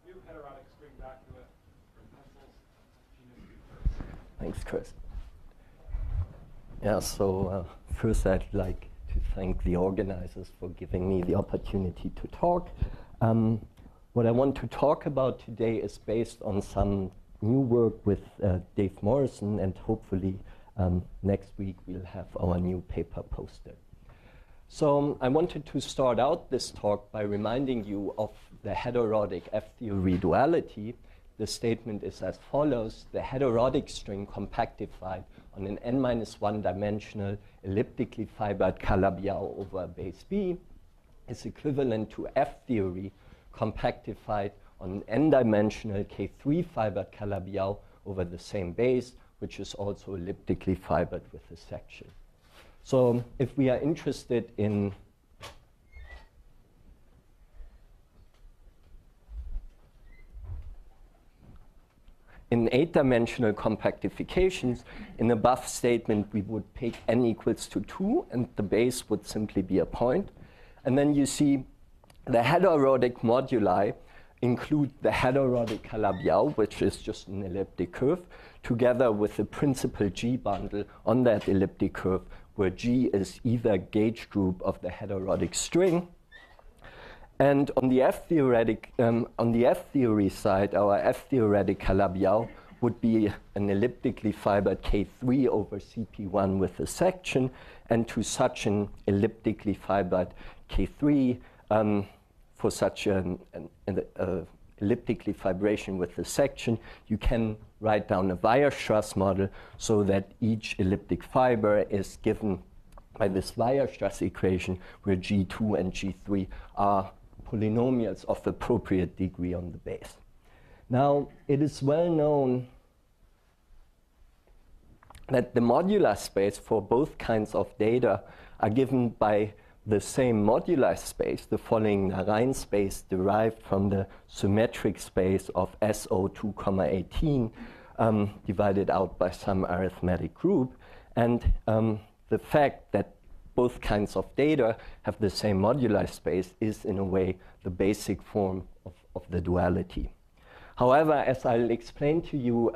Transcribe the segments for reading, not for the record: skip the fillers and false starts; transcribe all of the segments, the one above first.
new heterotic string vacuum from pencils genus 2 curves. Thanks, Chris. Yeah, so first I'd like to thank the organizers for giving me the opportunity to talk. What I want to talk about today is based on some new work with Dave Morrison, and hopefully next week we'll have our new paper posted. So I wanted to start out this talk by reminding you of the heterotic F-theory duality. The statement is as follows: the heterotic string compactified on an n-1 dimensional elliptically fibered Calabi-Yau over base B is equivalent to F-theory compactified on an n-dimensional K3 fibered Calabi-Yau over the same base, which is also elliptically fibered with a section. So if we are interested in eight-dimensional compactifications, in above statement we would take n equals to 2, and the base would simply be a point. And then you see the heterotic moduli include the heterotic Calabi-Yau, which is just an elliptic curve, together with the principal G bundle on that elliptic curve, where G is either gauge group of the heterotic string. And on the F-theory side, our F-theoretic Calabi-Yau would be an elliptically fibered K3 over CP1 with a section, and to such an elliptically fibered K3, for such an elliptically fibration with a section, you can write down a Weierstrass model so that each elliptic fiber is given by this Weierstrass equation, where G2 and G3 are polynomials of appropriate degree on the base. Now, it is well known that the modular space for both kinds of data are given by the same modular space, the following Narain space derived from the symmetric space of SO2, 18, divided out by some arithmetic group. And the fact that both kinds of data have the same modular space is, in a way, the basic form of the duality. However, as I'll explain to you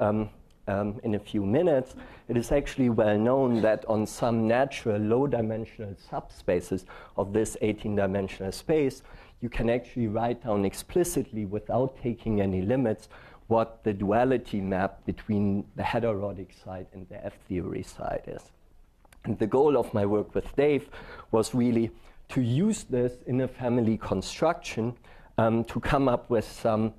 in a few minutes, it is actually well known that on some natural low-dimensional subspaces of this 18-dimensional space, you can actually write down explicitly, without taking any limits, what the duality map between the heterotic side and the F-theory side is. And the goal of my work with Dave was really to use this in a family construction to come up with some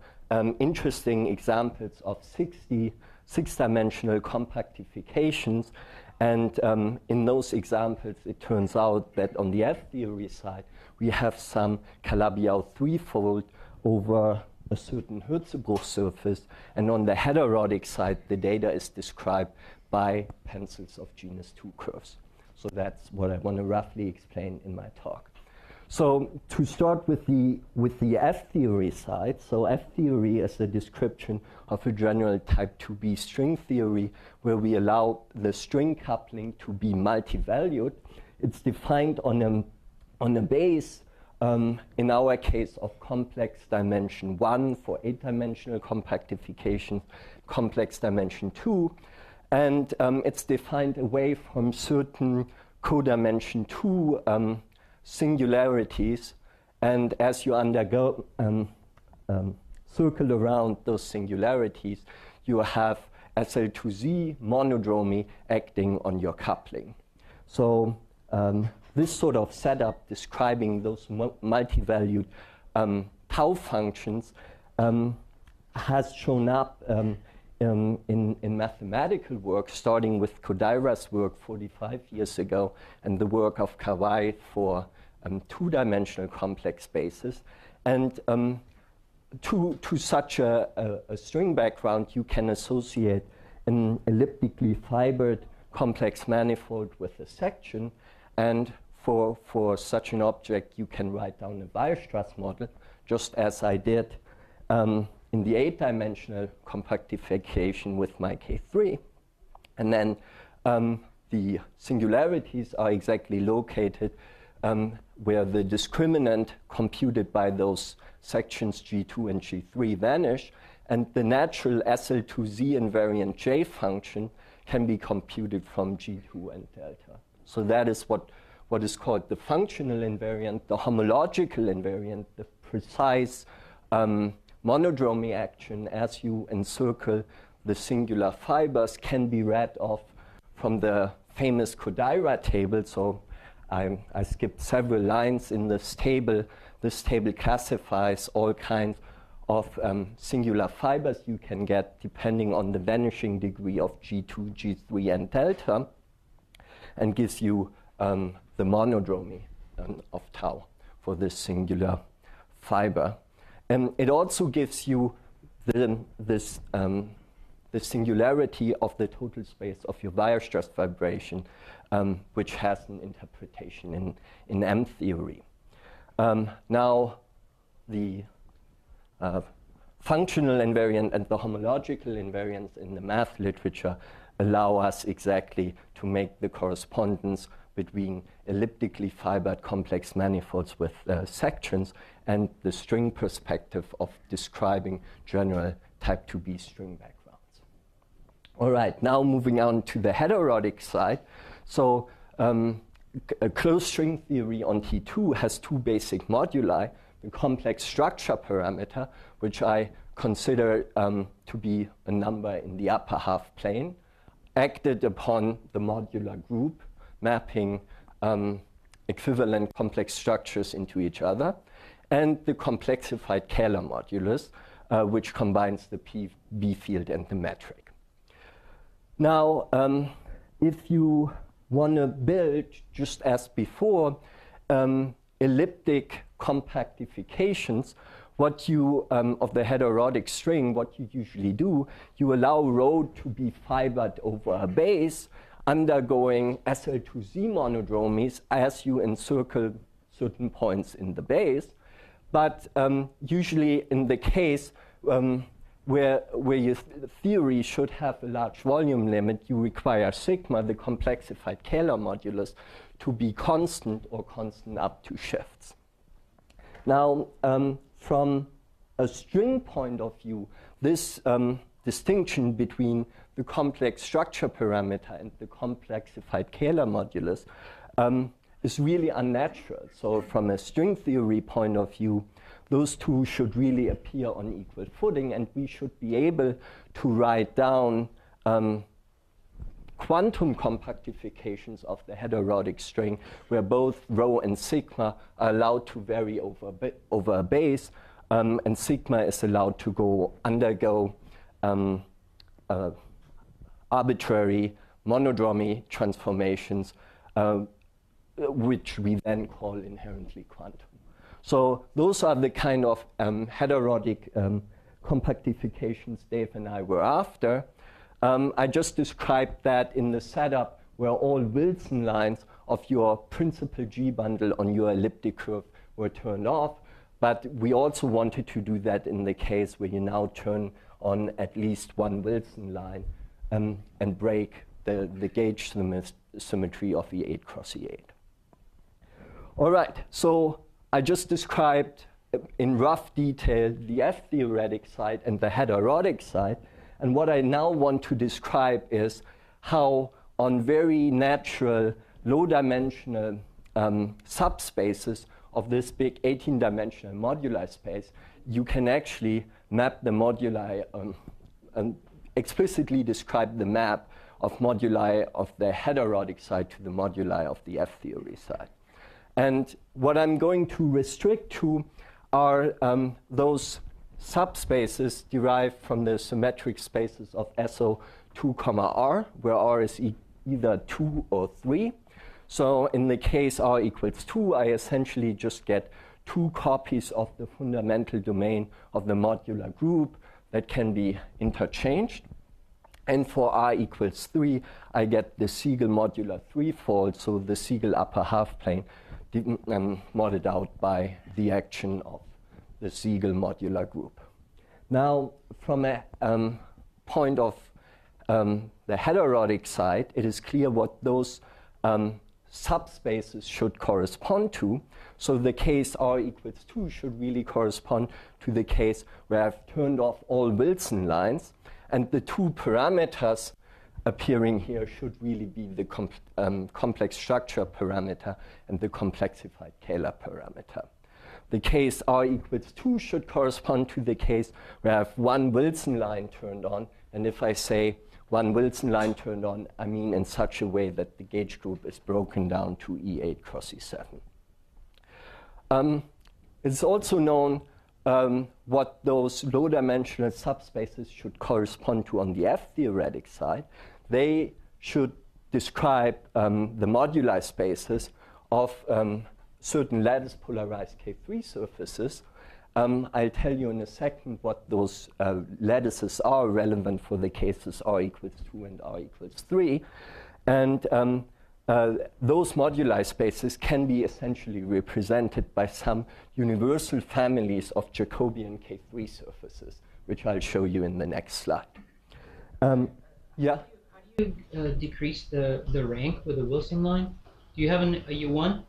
interesting examples of 6-dimensional compactifications. And in those examples, it turns out that on the F-theory side, we have some Calabi-Yau threefold over a certain Hirzebruch surface. And on the heterotic side, the data is described by pencils of genus 2 curves. So that's what I want to roughly explain in my talk. So to start with the F-theory side, so F-theory is a description of a general type 2B string theory where we allow the string coupling to be multivalued. It's defined on a base, in our case, of complex dimension 1 for 8-dimensional compactification, complex dimension 2. And it's defined away from certain codimension 2 singularities. And as you undergo circle around those singularities, you have SL2Z monodromy acting on your coupling. So this sort of setup describing those multi-valued tau functions has shown up in mathematical work, starting with Kodaira's work 45 years ago and the work of Kawai for 2-dimensional complex spaces. And to such a string background, you can associate an elliptically fibered complex manifold with a section. And for such an object, you can write down a Weierstrass model, just as I did in the 8-dimensional compactification with my K3. And then the singularities are exactly located where the discriminant computed by those sections G2 and G3 vanish, and the natural SL2Z invariant J function can be computed from G2 and delta. So that is what is called the functional invariant, the homological invariant, the precise monodromy action as you encircle the singular fibers can be read off from the famous Kodaira table. So I skipped several lines in this table. This table classifies all kinds of singular fibers you can get depending on the vanishing degree of G2, G3, and delta, and gives you the monodromy of tau for this singular fiber. And it also gives you the singularity of the total space of your Weierstrass vibration, which has an interpretation in M theory. Now, the functional invariant and the homological invariance in the math literature allow us exactly to make the correspondence between elliptically fibered complex manifolds with sections and the string perspective of describing general type 2B string backgrounds. All right, now moving on to the heterotic side. So a closed string theory on T2 has two basic moduli, the complex structure parameter, which I consider to be a number in the upper half plane, acted upon the modular group, mapping equivalent complex structures into each other, and the complexified Kähler modulus, which combines the PB field and the metric. Now, if you want to build, just as before, elliptic compactifications, what you, of the heterotic string, what you usually do, you allow rho to be fibered over a base, undergoing SL2Z monodromies as you encircle certain points in the base. But usually in the case where your theory should have a large volume limit, you require sigma, the complexified Kähler modulus, to be constant or constant up to shifts. Now, from a string point of view, this distinction between the complex structure parameter and the complexified Kähler modulus is really unnatural. So from a string theory point of view, those two should really appear on equal footing, and we should be able to write down quantum compactifications of the heterotic string where both rho and sigma are allowed to vary over a base, and sigma is allowed to undergo arbitrary monodromy transformations, which we then call inherently quantum. So those are the kind of heterotic compactifications Dave and I were after. I just described that in the setup where all Wilson lines of your principal G bundle on your elliptic curve were turned off. But we also wanted to do that in the case where you now turn on at least one Wilson line and break the gauge symmetry of E8 cross E8. All right, so I just described in rough detail the F-theoretic side and the heterotic side. And what I now want to describe is how on very natural, low-dimensional subspaces of this big 18-dimensional moduli space, you can actually map the moduli and explicitly describe the map of moduli of the heterotic side to the moduli of the F-theory side. And what I'm going to restrict to are those subspaces derived from the symmetric spaces of SO2, R, where R is either 2 or 3. So in the case R equals 2, I essentially just get 2 copies of the fundamental domain of the modular group that can be interchanged. And for R equals 3, I get the Siegel modular threefold, so the Siegel upper half plane modeled out by the action of the Siegel modular group. Now, from a point of the heterotic side, it is clear what those subspaces should correspond to. So the case R equals 2 should really correspond to the case where I've turned off all Wilson lines. And the two parameters appearing here should really be the complex structure parameter and the complexified Kähler parameter. The case R equals 2 should correspond to the case where I have one Wilson line turned on. And if I say one Wilson line turned on, I mean in such a way that the gauge group is broken down to E8 cross E7. It's also known what those low-dimensional subspaces should correspond to on the F-theoretic side. They should describe the moduli spaces of certain lattice polarized K3 surfaces. I'll tell you in a second what those lattices are relevant for the cases R equals 2 and R equals 3. And those moduli spaces can be essentially represented by some universal families of Jacobian K3 surfaces, which I'll show you in the next slide. Yeah? How do you decrease the rank with a Wilson line? Do you have a U1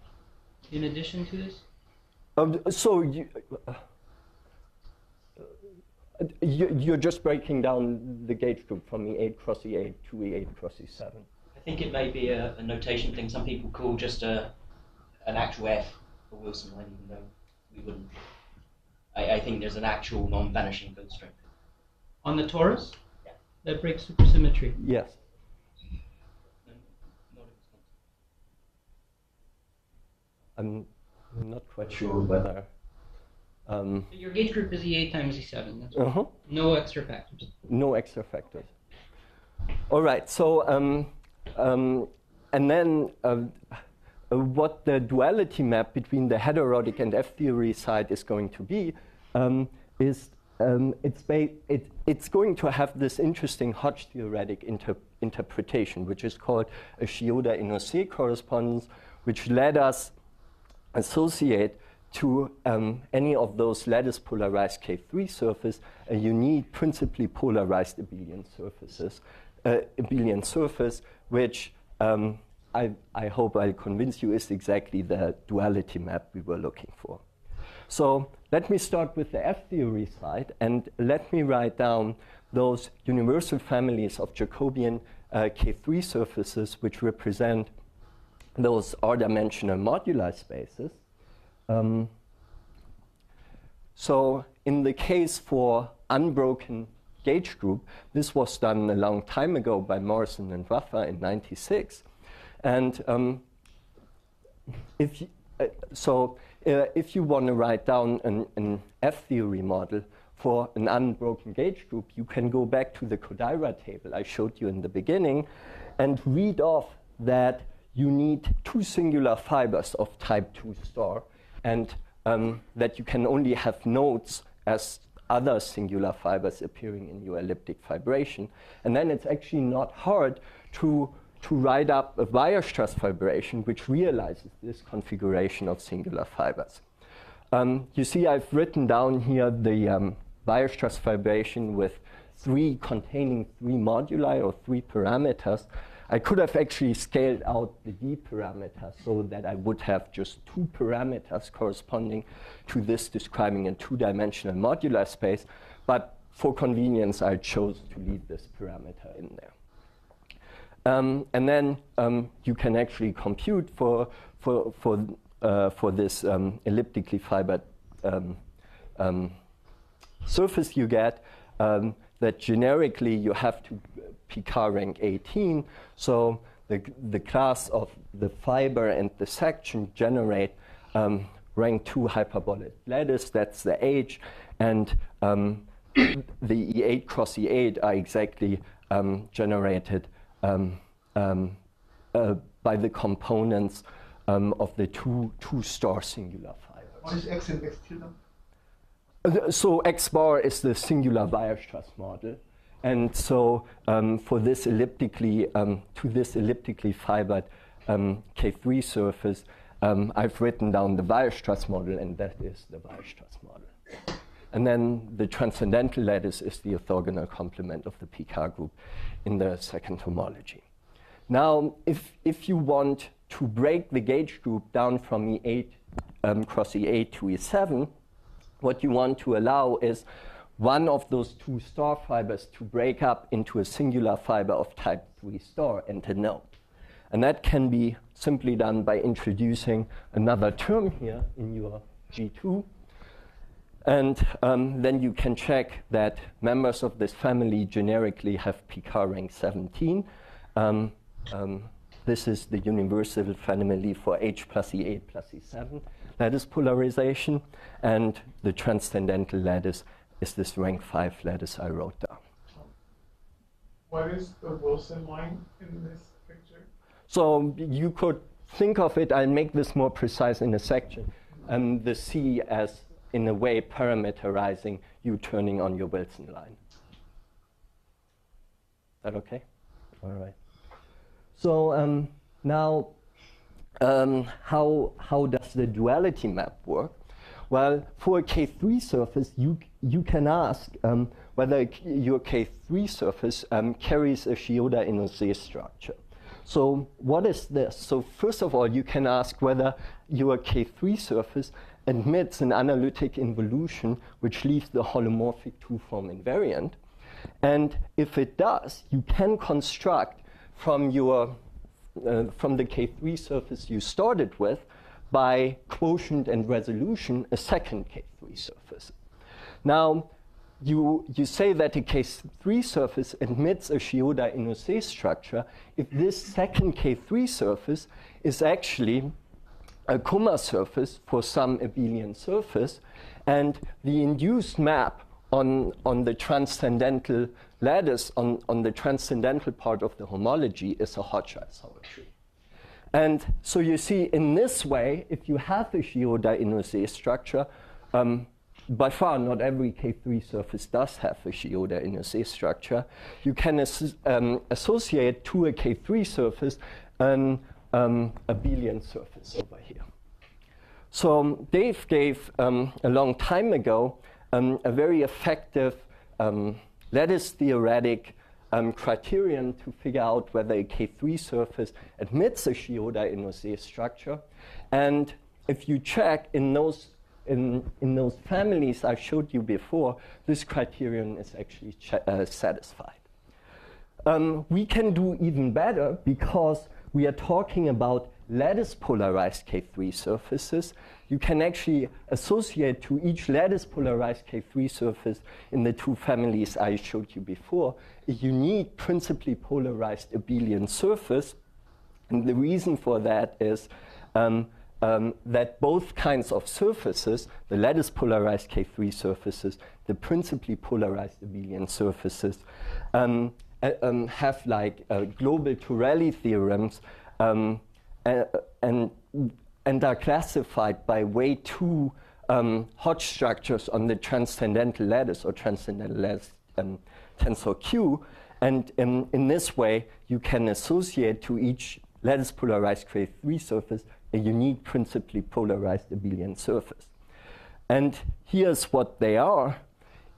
in addition to this? So you're just breaking down the gauge group from E8 cross E8 to E8 cross E7. I think it may be a notation thing. Some people call just an actual F a Wilson line, even though we wouldn't. I think there's an actual non-vanishing field strength. On the torus? Yeah. That breaks supersymmetry. Yes. No, not if it's not. I'm not quite sure whether. So your gauge group is E8 times E7. That's right. No extra factors. No extra factors. All right. So and then what the duality map between the heterotic and F-theory side is going to be is it's going to have this interesting Hodge theoretic interpretation, which is called a Shioda-Inose correspondence, which let us associate to any of those lattice polarized K3 surface a unique principally polarized abelian surface, which I hope I'll convince you is exactly the duality map we were looking for. So let me start with the F-theory side, and let me write down those universal families of Jacobian K3 surfaces which represent those R-dimensional moduli spaces. So in the case for unbroken gauge group, this was done a long time ago by Morrison and Raffa in '96. And if you want to write down an F-theory model for an unbroken gauge group, you can go back to the Kodaira table I showed you in the beginning and read off that you need two singular fibers of type 2 star, and that you can only have nodes as other singular fibers appearing in your elliptic fibration. And then it's actually not hard to write up a Weierstrass fibration which realizes this configuration of singular fibers. You see I've written down here the Weierstrass fibration with containing three moduli or three parameters. I could have actually scaled out the D parameter so that I would have just two parameters corresponding to this describing a two-dimensional modular space, but for convenience I chose to leave this parameter in there. And then you can actually compute for this elliptically fibered surface you get that generically you have to Picard rank 18. So the class of the fiber and the section generate rank 2 hyperbolic lattice. That's the H. And the E8 cross E8 are exactly generated by the components of the two star singular fibers. What is X and X tilde? So X bar is the singular Weierstrass model. And so for this elliptically, to this elliptically fibered K3 surface, I've written down the Weierstrass model, and that is the Weierstrass model. And then the transcendental lattice is the orthogonal complement of the Picard group in the second homology. Now, if you want to break the gauge group down from E8 cross E8 to E7, what you want to allow is one of those two star fibers to break up into a singular fiber of type 3 star and a node. And that can be simply done by introducing another term here in your G2. And then you can check that members of this family generically have pK rank 17. This is the universal family for H plus E8 plus E7 lattice polarization. And the transcendental lattice is this rank 5 lattice I wrote down. What is the Wilson line in this picture? So you could think of it, I'll make this more precise in a section, the C as, in a way, parameterizing you turning on your Wilson line. Is that okay? All right. So now, how does the duality map work? Well, for a K3 surface, you can ask whether your K3 surface carries a Shioda-Inose structure. So what is this? So first of all, you can ask whether your K3 surface admits an analytic involution which leaves the holomorphic two-form invariant. And if it does, you can construct from your from the K3 surface you started with by quotient and resolution a second K3 surface. Now, you say that a K3 surface admits a Shioda-Inose structure if this second K3 surface is actually a Kummer surface for some abelian surface, and the induced map on the transcendental lattice, on the transcendental part of the homology, is a Hochschild-Sauer tree. And so you see, in this way, if you have a Shioda-Inose structure, by far not every K3 surface does have a Shioda-Inose structure, you can associate to a K3 surface an abelian surface over here. So Dave gave, a long time ago, a very effective lattice theoretic criterion to figure out whether a K3 surface admits a Shioda-Inose structure. And if you check in those families I showed you before, this criterion is actually satisfied. We can do even better because we are talking about lattice polarized K3 surfaces. You can actually associate to each lattice polarized K3 surface in the two families I showed you before a unique principally polarized abelian surface. And the reason for that is that both kinds of surfaces, the lattice polarized K3 surfaces, the principally polarized abelian surfaces, have like global Torelli theorems and are classified by way 2 Hodge structures on the transcendental lattice or transcendental lattice tensor Q. And in this way, you can associate to each lattice polarized K3 surface a unique principally polarized abelian surface. And here's what they are.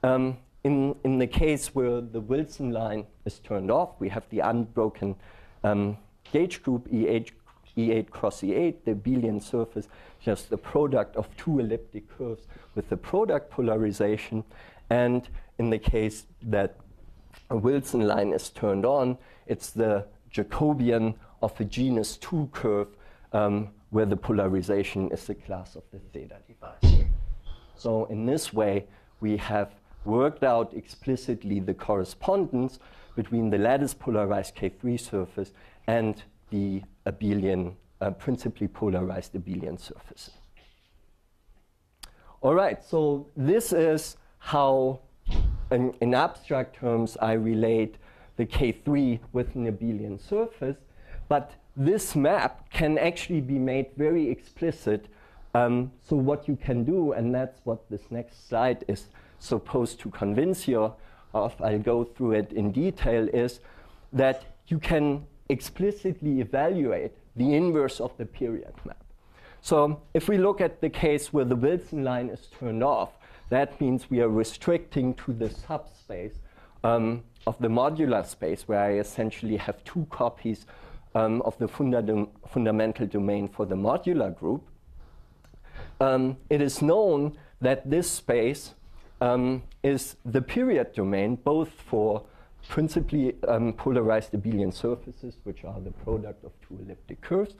In the case where the Wilson line is turned off, we have the unbroken gauge group E8 cross E8, the abelian surface, just the product of two elliptic curves with the product polarization. And in the case that a Wilson line is turned on, it's the Jacobian of a genus 2 curve where the polarization is the class of the theta divisor. So in this way, we have worked out explicitly the correspondence between the lattice polarized K3 surface and the abelian, principally polarized abelian surface. All right, so this is how, in abstract terms, I relate the K3 with an abelian surface, but this map can actually be made very explicit. So what you can do, and that's what this next slide is supposed to convince you of, I'll go through it in detail, is that you can explicitly evaluate the inverse of the period map. So if we look at the case where the Wilson line is turned off, that means we are restricting to the subspace of the modular space, where I essentially have two copies of the fundamental domain for the modular group, it is known that this space is the period domain both for principally polarized abelian surfaces, which are the product of two elliptic curves,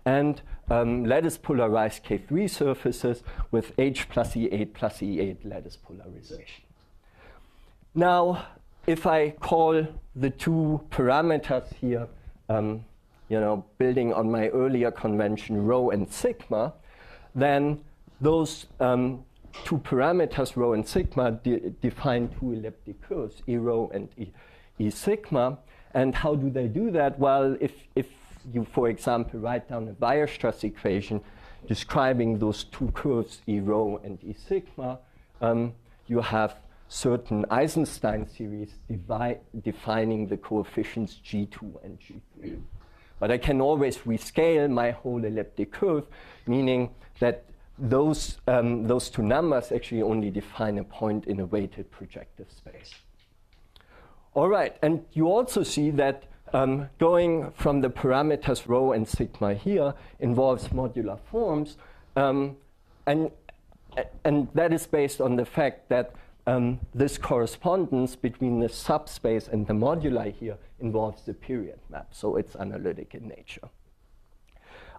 and lattice polarized K3 surfaces with H plus E8 plus E8 lattice polarization. Now, if I call the two parameters here, building on my earlier convention, rho and sigma, then those two parameters, rho and sigma, define two elliptic curves, E rho and E sigma. And how do they do that? Well, if you, for example, write down a Weierstrass equation describing those two curves, E rho and E sigma, you have certain Eisenstein series defining the coefficients G2 and G3. But I can always rescale my whole elliptic curve, meaning that those two numbers actually only define a point in a weighted projective space. All right, and you also see that going from the parameters rho and sigma here involves modular forms, and that is based on the fact that this correspondence between the subspace and the moduli here involves the period map, so it's analytic in nature.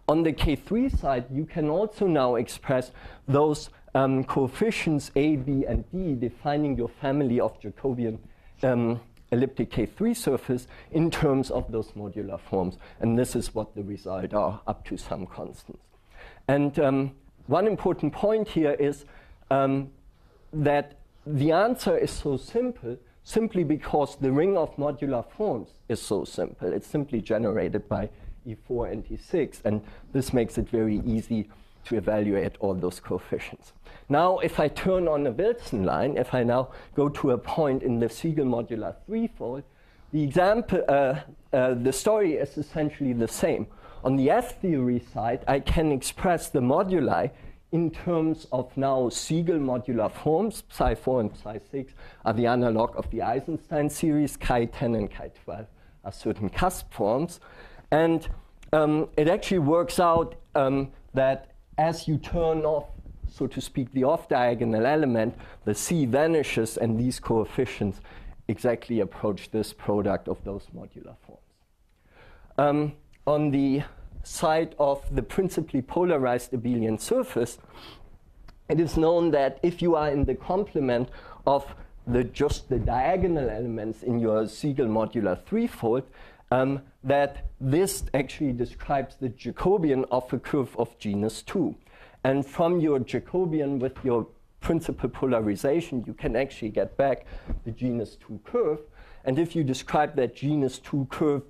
On the K3 side, you can also now express those coefficients A, B, and D defining your family of Jacobian elliptic K3 surface in terms of those modular forms. And this is what the result are up to some constants. And one important point here is that the answer is so simple simply because the ring of modular forms is so simple. It's simply generated by E4 and E6, and this makes it very easy to evaluate all those coefficients. Now, if I turn on a Wilson line, if I now go to a point in the Siegel modular threefold, the example, the story is essentially the same. On the F-theory side, I can express the moduli in terms of now Siegel modular forms. Psi4 and Psi6 are the analog of the Eisenstein series. Chi10 and Chi12 are certain cusp forms. And it actually works out that as you turn off, so to speak, the off-diagonal element, the C vanishes, and these coefficients exactly approach this product of those modular forms. On the side of the principally polarized abelian surface, it is known that if you are in the complement of just the diagonal elements in your Siegel modular threefold, that this actually describes the Jacobian of a curve of genus 2. And from your Jacobian with your principal polarization, you can actually get back the genus 2 curve. And if you describe that genus 2 curve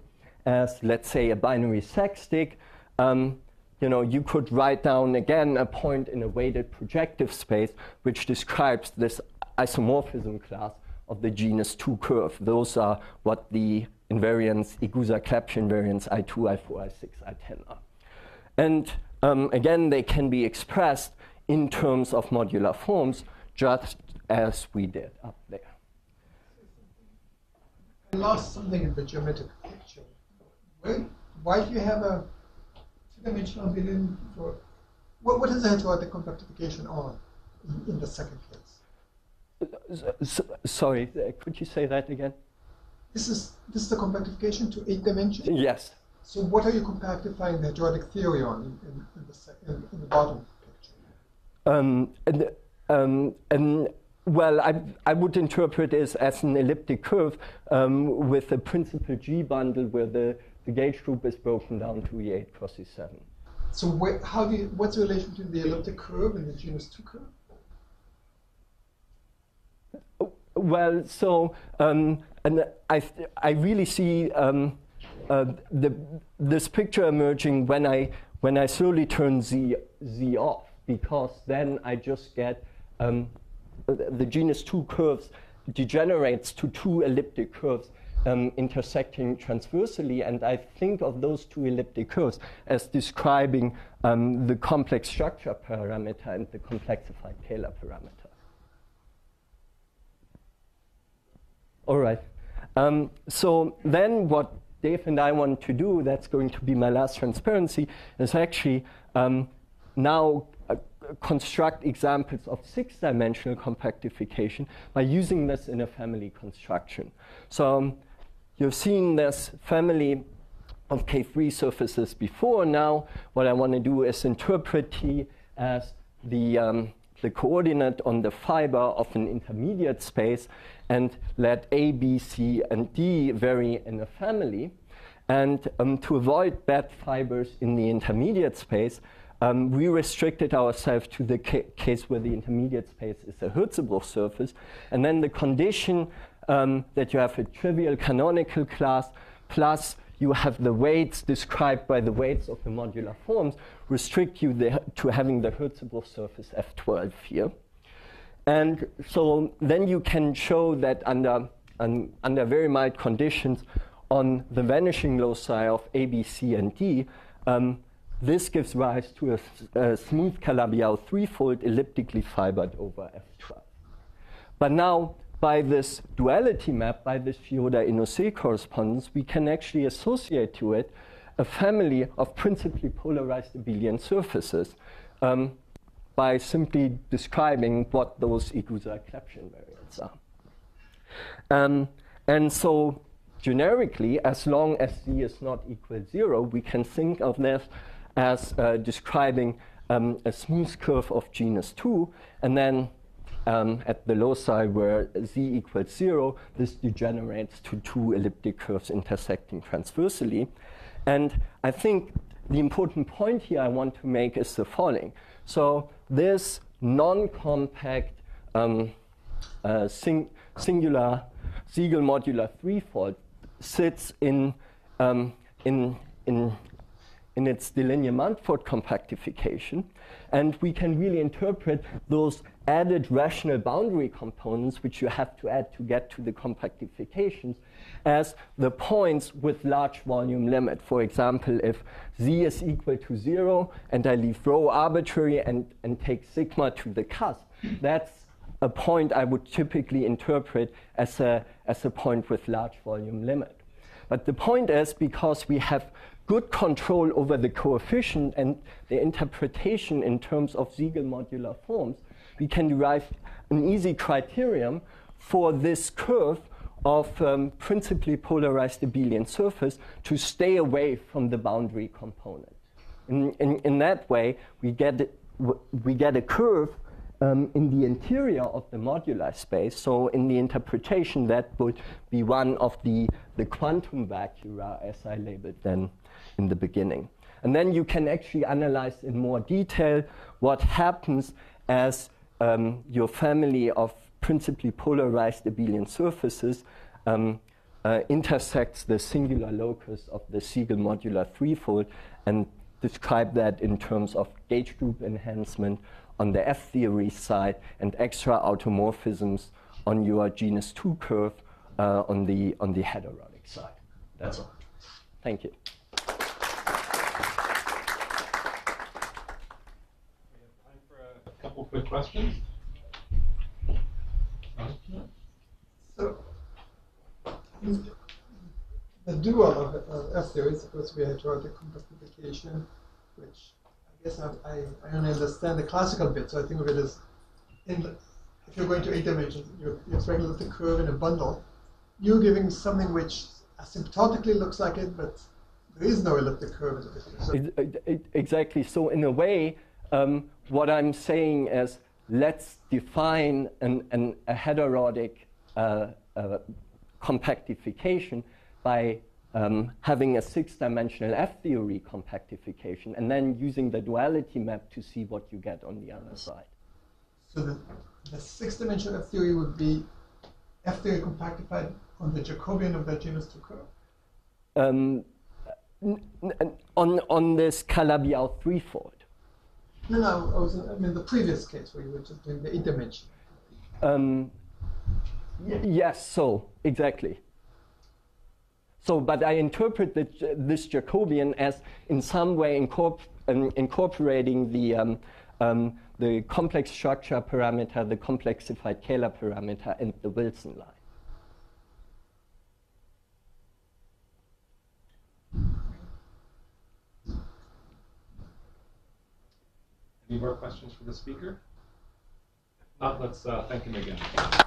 as, let's say, a binary sextic, you could write down again a point in a weighted projective space which describes this isomorphism class of the genus 2 curve. Those are what the invariants, Igusa-Clebsch invariants I2, I4, I6, I10 are. And again, they can be expressed in terms of modular forms, just as we did up there. I lost something in the geometric picture. Why do you have a two-dimensional abelian for? What is the heterotic compactification on in the second case? Sorry, could you say that again? This is the compactification to 8 dimensions? Yes. So what are you compactifying the heterotic theory on in the bottom picture? Well, I would interpret this as an elliptic curve with a principal G bundle where the gauge group is broken down to E8 cross E7. So what's the relation between the elliptic curve and the genus 2 curve? Well, so and I really see this picture emerging when I slowly turn Z off, because then I just get the genus 2 curves degenerates to 2 elliptic curves intersecting transversally, and I think of those 2 elliptic curves as describing the complex structure parameter and the complexified Kähler parameter. All right. So then what Dave and I want to do, that's going to be my last transparency, is actually now construct examples of 6-dimensional compactification by using this in a family construction. So you've seen this family of K3 surfaces before. Now what I want to do is interpret T as the coordinate on the fiber of an intermediate space and let A, B, C, and D vary in a family. And to avoid bad fibers in the intermediate space, we restricted ourselves to the case where the intermediate space is a Hertzsprung surface. And then the condition that you have a trivial canonical class plus you have the weights described by the weights of the modular forms restrict you to having the Hertzsprung surface F12 here. And so then you can show that under very mild conditions on the vanishing loci of A, B, C, and D, this gives rise to a smooth Calabi-Yau threefold elliptically fibered over F12. But now, by this duality map, by this Fiora-Inousse correspondence, we can actually associate to it a family of principally polarized abelian surfaces by simply describing what those Igusa-Clapeyron variants are. And so, generically, as long as Z is not equal to 0, we can think of this as describing a smooth curve of genus 2, and then at the loci where Z equals 0, this degenerates to 2 elliptic curves intersecting transversally. And I think the important point here I want to make is the following. So this non-compact singular Siegel modular threefold sits in its Deligne-Mumford compactification, and we can really interpret those added rational boundary components which you have to add to get to the compactifications as the points with large volume limit. For example, if Z is equal to 0 and I leave rho arbitrary and take sigma to the cusp, that's a point I would typically interpret as a point with large volume limit. But the point is, because we have good control over the coefficient and the interpretation in terms of Siegel modular forms, we can derive an easy criterion for this curve of principally polarized abelian surface to stay away from the boundary component. In that way, we get a curve in the interior of the modular space. So in the interpretation, that would be one of the quantum vacua, as I labeled them in the beginning. And then you can actually analyze in more detail what happens as your family of principally polarized abelian surfaces intersects the singular locus of the Siegel modular threefold, and describe that in terms of gauge group enhancement on the F-theory side and extra automorphisms on your genus 2 curve on the heterotic side. That's all. Thank you. Couple quick questions. So, the dual of F-theory is supposed to be heterotic compactification, which I guess I only understand the classical bit, so I think of it as, if you're going to 8 dimensions, you're expecting the curve in a bundle. You're giving something which asymptotically looks like it, but there is no elliptic curve. So Exactly. So in a way, what I'm saying is, let's define a heterotic compactification by having a 6-dimensional F-theory compactification, and then using the duality map to see what you get on the other side. So the 6-dimensional F-theory would be F-theory compactified on the Jacobian of that genus 2 curve? On this Calabi-Yau threefold. No, I mean the previous case where you were just doing the 8-dimension. Yes, so exactly. So, but I interpret this Jacobian as in some way incorporating the complex structure parameter, the complexified Kähler parameter, and the Wilson line. more questions for the speaker? If not, let's thank him again.